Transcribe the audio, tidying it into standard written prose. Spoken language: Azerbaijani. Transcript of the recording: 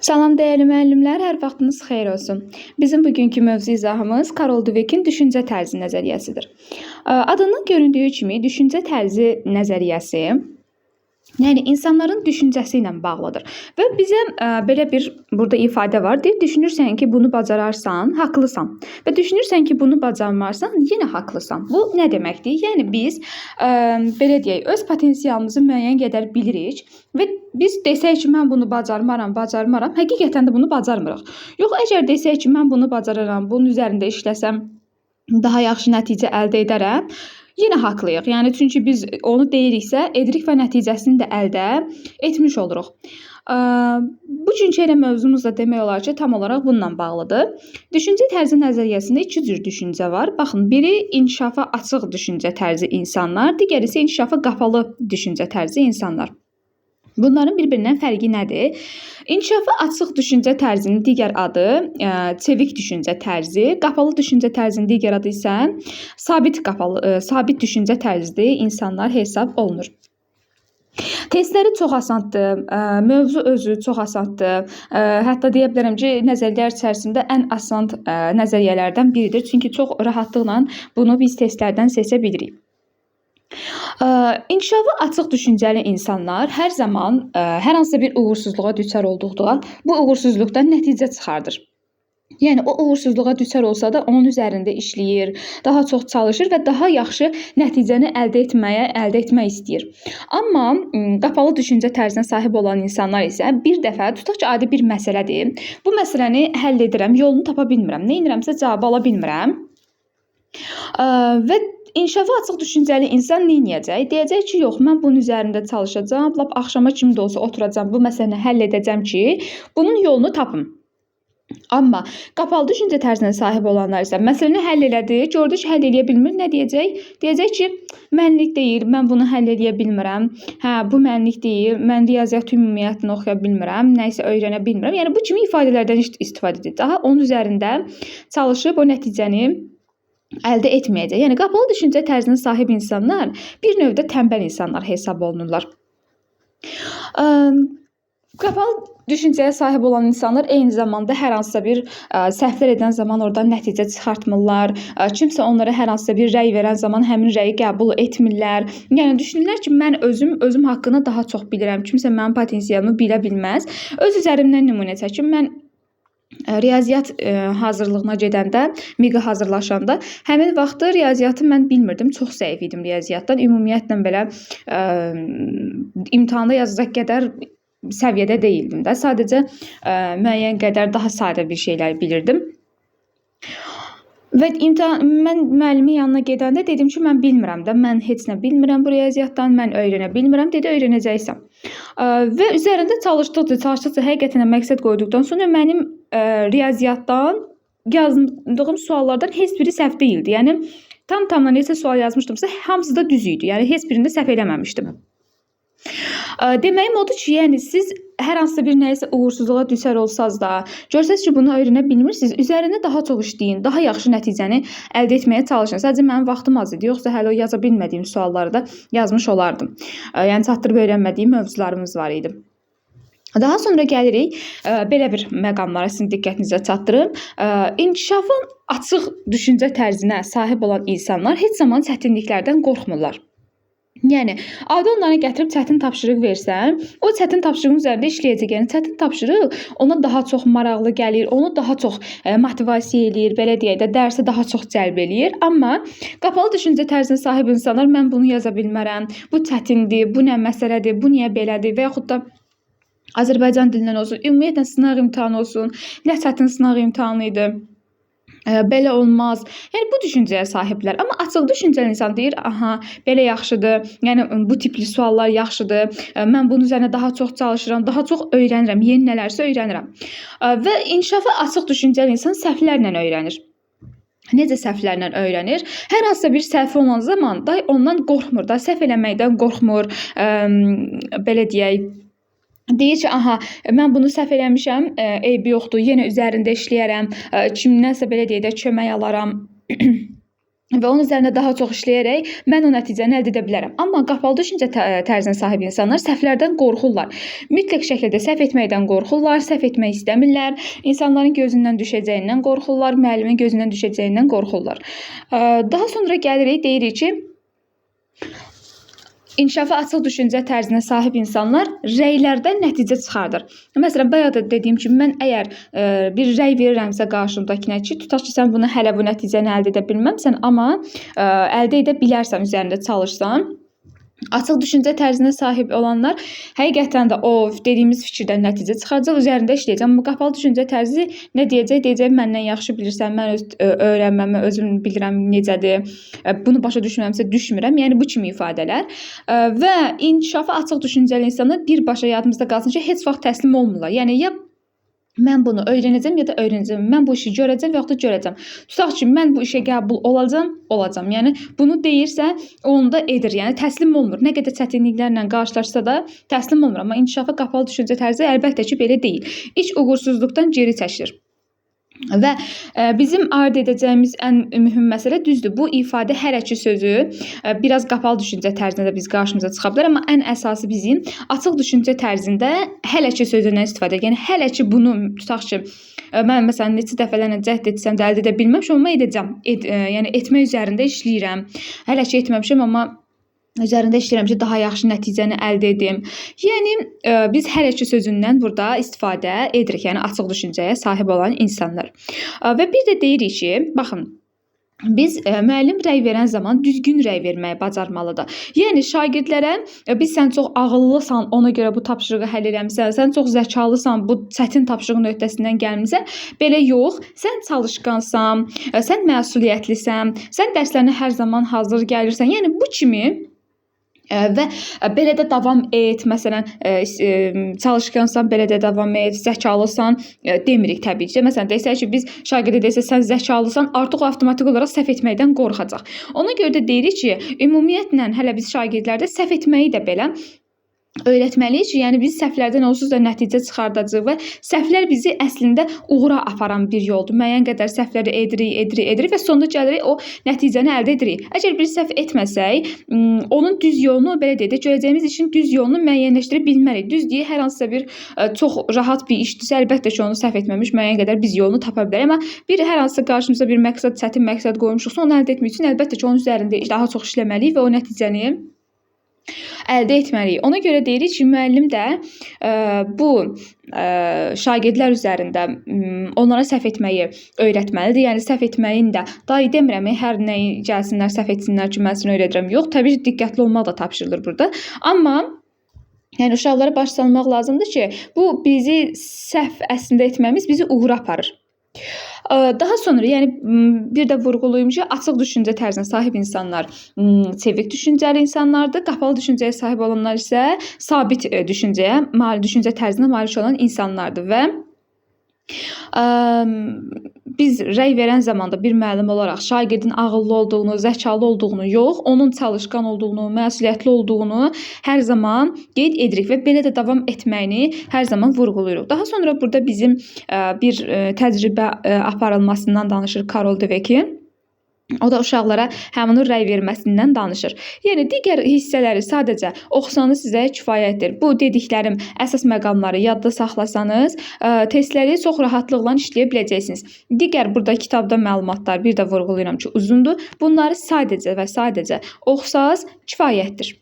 Salam dəyərli müəllimlər, hər vaxtınız xeyir olsun. Bizim bugünkü mövzu izahımız Karol Dweck'in düşüncə tərzi nəzəriyyəsidir. Adından göründüyü kimi düşüncə tərzi nəzəriyyəsi, yəni insanların düşüncəsi ilə bağlıdır və bizə belə bir burada ifadə var. Deyir, düşünürsən ki, bunu bacararsan, haqlısan və düşünürsən ki, bunu bacarmarsan, yenə haqlısan. Bu nə deməkdir? Yəni biz belə deyək, öz potensialımızı müəyyən qədər bilirik və biz desək ki, mən bunu bacarmaram, həqiqətən də bunu bacarmırıq. Yox, əgər desək ki, mən bunu bacararam, bunun üzərində işləsəm daha yaxşı nəticə əldə edərəm, yenə haqlıyıq. Yəni çünki biz onu deyiriksə, edirik və nəticəsini də əldə etmiş oluruq. Bugünkü elə mövzumuz da demək olar ki, tam olaraq bununla bağlıdır. Düşüncə tərzi nəzəriyyəsində iki cür düşüncə var. Baxın, biri inkişafa açıq düşüncə tərzi insanlar, digəri isə inkişafa qapalı düşüncə tərzi insanlar. Bunların bir-birindən fərqi nədir? İnkişafa açıq düşüncə tərzinin digər adı çevik düşüncə tərzi, qapalı düşüncə tərzinin digər adı isə sabit düşüncə tərzidir, insanlar hesab olunur. Testləri çox asandır, mövzu özü çox asandır. Hətta deyə bilərəm ki, nəzəriyyələr içərisində ən asan nəzəriyyələrdən biridir. Çünki çox rahatlıqla bunu biz testlərdən seçə bilirik. İnkişafa açıq düşüncəli insanlar hər zaman hər hansı bir uğursuzluğa düçar olduqda bu uğursuzluqdan nəticə çıxardır. Yəni o uğursuzluğa düçar olsa da onun üzərində işləyir, daha çox çalışır və daha yaxşı nəticəni əldə etmək istəyir. Amma qapalı düşüncə tərzinə sahib olan insanlar isə bir dəfə tutaq ki, adi bir məsələdir. Bu məsələni həll edirəm, yolunu tapa bilmirəm. Nə edirəmsə cavab ala bilmirəm. Və İnkişafa açıq düşüncəli insan nə edəcək? Deyəcək ki, yox, mən bunun üzərində çalışacağam, lap axşama kimi də olsa oturacağam, bu məsələni həll edəcəm ki, bunun yolunu tapım. Amma qapalı düşüncə tərzinə sahib olanlar isə məsələni həll elədi, gördü ki, həll eləyə bilmir, nə deyəcək? Deyəcək ki, mənlik deyil, mən bunu həll eləyə bilmirəm. Bu mənlik deyil, mən riyaziyyat ümumiyyətini oxuya bilmirəm, nə isə öyrənə bilmirəm. Yəni bu kimi ifadələrdən istifadə edir. Daha onun üzərində çalışıb o nəticəni əldə etməyəcək. Yəni qapalı düşüncə tərzinə sahib insanlar bir növdə tənbəl insanlar hesab olunurlar. Qapalı düşüncəyə sahib olan insanlar eyni zamanda hər hansısa bir səhvlər edən zaman oradan nəticə çıxartmırlar. Kimsə onlara hər hansısa bir rəy verən zaman həmin rəyi qəbul etmirlər. Yəni düşünürlər ki, mən özüm haqqında daha çox bilirəm. Kimsə mənim potensialımı bilə bilməz. Öz üzərimdən nümunə çəkim. Mən riyaziyyat hazırlığına gedəndə, MİQ-ə hazırlaşanda həmin vaxtı riyaziyyatı mən bilmirdim. Çox zəif idim riyaziyyatdan. Ümumiyyətlə belə imtahanda yazacaq qədər səviyyədə deyildim də. Sadəcə müəyyən qədər daha sadə bir şeylər bilirdim. Və mən müəllimin yanına gedəndə dedim ki, mən bilmirəm də, mən heç nə bilmirəm bu riyaziyyatdan, mən öyrənə bilmirəm, dedi, öyrənəcəksən. Və üzərində çalışdıqca, həqiqətən məqsəd qoyduqdan sonra mənim riyaziyyatdan yazdığım suallardan heç biri səhv deyildi. Yəni, tam neçə sual yazmışdımsa, hamısı da düz idi. Yəni, heç birində səhv eləməmişdim. Deməyim odur ki, yəni siz hər hansısa bir nəyisə uğursuzluğa düşər olsanız da, görsəz ki, bunu öyrənə bilmirsiniz, üzərində daha çox işləyin, daha yaxşı nəticəni əldə etməyə çalışın. Sadəcə mənim vaxtım az idi, yoxsa hələ o yaza bilmədiyim sualları da yazmış olardım. Yəni çatdırıb öyrənmədiyim mövzularımız var idi. Daha sonra gəlirik belə bir məqamlara sizin diqqətinizə çatdırım. İnkişafın açıq düşüncə tərzinə sahib olan insanlar heç zaman çətinliklərdən qorxmurlar. Yəni, adi onlara gətirib çətin tapşırıq versən, o çətin tapşırığın üzərində işləyəcək. Yəni, çətin tapşırıq ona daha çox maraqlı gəlir, onu daha çox motivasiya eləyir, belə deyək də, dərsə daha çox cəlb eləyir. Amma qapalı düşüncə tərzinə sahib insanlar, mən bunu yaza bilmərəm, bu çətindir, bu nə məsələdir, bu niyə belədir və yaxud da Azərbaycan dilindən olsun, ümumiyyətlə sınaq imtahanı olsun, nə çətin sınaq imtahanı idi. Belə olmaz. Yəni bu düşüncəyə sahiblər. Amma açıq düşüncəli insan deyir, aha, belə yaxşıdır. Yəni bu tipli suallar yaxşıdır. Mən bunun üzərinə daha çox çalışıram, daha çox öyrənirəm, yeni nələrsə öyrənirəm. Və inkişafa açıq düşüncəli insan səhvlərlə öyrənir. Necə səhvlərlə öyrənir? Hər hansısa bir səhvi olan zaman da ondan qorxmur da, səhv eləməkdən qorxmur. Belə deyək, deyir ki, aha, mən bunu səhv eləmişəm, eybi yoxdur, yenə üzərində işləyərəm, kimdənsə belə deyək də kömək alaram. və onun üzərində daha çox işləyərək mən o nəticəni əldə edə bilərəm. Amma qapalı düşüncə tərzinə sahib insanlar səhvlərdən qorxurlar. Mütləq şəkildə səhv etməkdən qorxurlar, səhv etmək istəmirlər. İnsanların gözündən düşəcəyindən qorxurlar, müəllimin gözündən düşəcəyindən qorxurlar. Daha sonra gəlirik, deyirik ki, İnkişafa açıq düşüncə tərzinə sahib insanlar rəylərdən nəticə çıxardır. Məsələn, bayaq da dediyim kimi, mən əgər bir rəy verirəmsə qarşımdakına ki, tutaq ki, sən bunu hələ bu nəticəni əldə edə bilməmsən, amma əldə edə bilərsən, üzərində çalışsan. Açıq düşüncə tərzinə sahib olanlar həqiqətən də o dediyimiz fikirdən nəticə çıxacaq, üzərində işləyəcək. Amma qapalı düşüncə tərzi nə deyəcək? Deyəcək, məndən yaxşı bilirsən, mən öz öyrənməmi özüm bilirəm necədir. Bunu başa düşməmsə düşmürəm. Yəni bu kimi ifadələr. Və inkişafa açıq düşüncəli insanlar birbaşa yadımızda qalsın ki, heç vaxt təslim olmurlar. Yəni ya mən bunu öyrənəcəm ya da öyrənəcəm. Mən bu işi görəcəm və yaxud da görəcəm. Tutaq ki, mən bu işə qəbul olacam. Yəni bunu deyirsə, onu da edir. Yəni təslim olmur. Nə qədər çətinliklərlə qarşılaşsa da təslim olmur. Amma inkişafa qapalı düşüncə tərzi əlbəttə ki, belə deyil. İç uğursuzluqdan geri çəkilir. Və bizim ayırd edəcəyimiz ən mühüm məsələ düzdür. Bu ifadə hərəki sözü biraz qapalı düşüncə tərzində biz qarşımıza çıxa bilər, amma ən əsası bizim açıq düşüncə tərzində hələ ki sözündən istifadə edir. Yəni hələ ki bunu tutaq ki, mən məsələn neçə dəfələrlə cəhd etsəm də əldə edə bilməmişəm, amma edəcəm. Yəni etmək üzərində işləyirəm. Hələ ki etməmişəm, amma üzərində işləyirəm ki, daha yaxşı nəticəni əldə edim. Yəni biz hər iki sözündən burada istifadə edirik. Yəni açıq düşüncəyə sahib olan insanlar. Və bir də deyirik ki, baxın, biz müəllim rəy verən zaman düzgün rəy verməyi bacarmalıdır. Yəni şagirdlərə biz sən çox ağıllısan, ona görə bu tapşırığı həll eləmisən, sən çox zəkalısan, bu çətin tapşırığın öhdəsindən gəlmisən. Belə yox, sən çalışqansan, sən məsuliyyətlisən, sən dərslərinə hər zaman hazır gəlirsən. Yəni bu kimi və belə də davam et. Məsələn, çalışqansan, belə də davam et, zəkalısan demirik təbii ki. Məsələn, desək ki, biz şagirdə desək sən zəkalısan, artıq avtomatik olaraq səhv etməkdən qorxacaq. Ona görə də deyirik ki, ümumiyyətlə hələ biz şagirdlərdə səhv etməyi də belə öyrətməliyik ki, yəni biz səhvlərdən onsuz da nəticə çıxardacağıq və səhvlər bizi əslində uğura aparan bir yoldur. Müəyyən qədər səhvləri edirik və sonunda gəlirik o nəticəni əldə edirik. Əgər bir səhv etməsək, onun düz yolunu belə deyək, görəcəyimiz işin düz yolunu müəyyənləşdirə bilmərik. Düz deyə hər hansısa bir çox rahat bir işdirsə, əlbəttə ki, onu səhv etməmiş müəyyən qədər biz yolunu tapa bilərik. Amma bir hər hansısa qarşımıza bir məqsəd, çətin məqsəd qoymuşuqsa, onu əldə etmək üçün əlbəttə ki, onun üzərində daha çox işləməliyik və o nəticəni əldə etməliyik. Ona görə deyirik ki, müəllim də bu şagirdlər üzərində onlara səhv etməyi öyrətməlidir. Yəni səhv etməyin də dahi demirəm, hər nəyi gəlsinlər, səhv etsinlər ki, mən sənə öyrədirəm. Yox, təbii ki, diqqətli olmaq da tapşırılır burada. Amma yəni uşaqlara baş salmaq lazımdır ki, bu bizi səhv əslində etməmiz bizi uğura aparır. Daha sonra, yəni bir də vurğulayım ki, açıq düşüncə tərzinə sahib insanlar çevik düşüncəli insanlardır. Qapalı düşüncəyə sahib olanlar isə sabit düşüncə tərzinə malik olan insanlardır və biz rəy verən zamanda bir müəllim olaraq şagirdin ağıllı olduğunu, zəkalı olduğunu yox, onun çalışqan olduğunu, məsuliyyətli olduğunu hər zaman qeyd edirik və belə də davam etməyini hər zaman vurğuluyuruq. Daha sonra burada bizim bir təcrübə aparılmasından danışır Karol Dweck'in. O da uşaqlara həmin rəy verməsindən danışır. Yəni digər hissələri sadəcə oxusanız sizə kifayətdir. Bu dediklərim əsas məqamları yadda saxlasanız, testləri çox rahatlıqla işləyə biləcəksiniz. Digər burada kitabda məlumatlar bir də vurğulayıram ki, uzundur. Bunları sadəcə və sadəcə oxusanız kifayətdir.